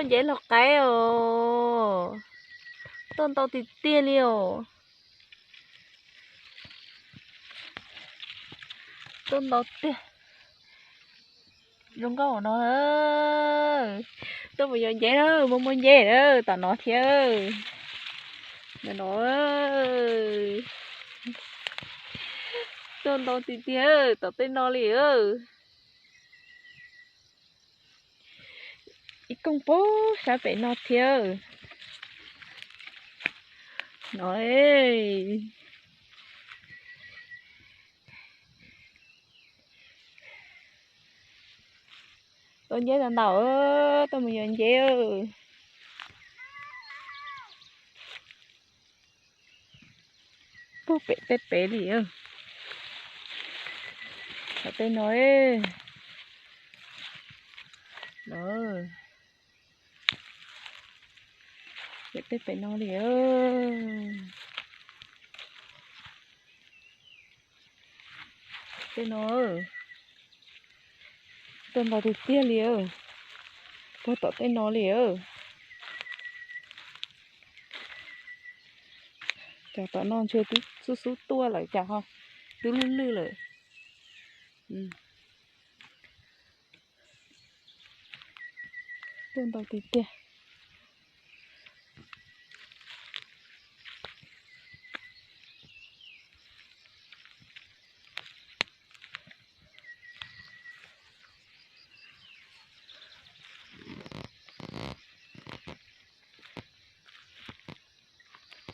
Dễ lọt cái ồ. Tôn tàu thì tia liều. Tôn tàu tia. Rung có của nó ơi. Tôi bây giờ dễ đó, muốn dễ đó, tao nói thiệt. Nó ơi. Tôn tàu thì tia, tao tên nó liều. Ít công bố sao phải nó thiệt. Nói ơi. Tôi nhớ lần đầu ơi, tôi bây giờ dễ ơi. Bố bể liều. Tao tên nói ơi. Đó. Bể nó liều. Tên nó tên nó thì tia liều. Tôi tỏ tên nó liều. Chả tỏ non chơi tí sú tua lại chả không. Cứ lư lư lại. Tên nó thì tia.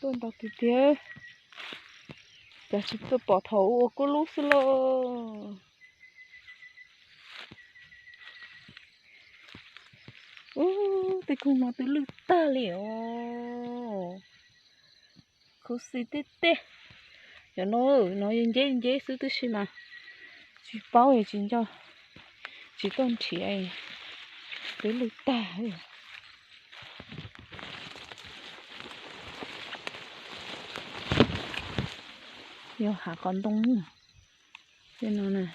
Tên nó thì tia. Chả chỉ tôi bỏ thấu cô lúc xưa lô. Tôi không mà tôi lư ta liều. Cô xí tê tê. Giờ nó yên dễ xứ tôi xí mà. Chỉ bao giờ chính cho. Chỉ tôn chỉ ấy. Tôi lư ta ấy. Yo hạ con đông. Tên nó này.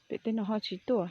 Bị tên nó ho chỉ tuổi.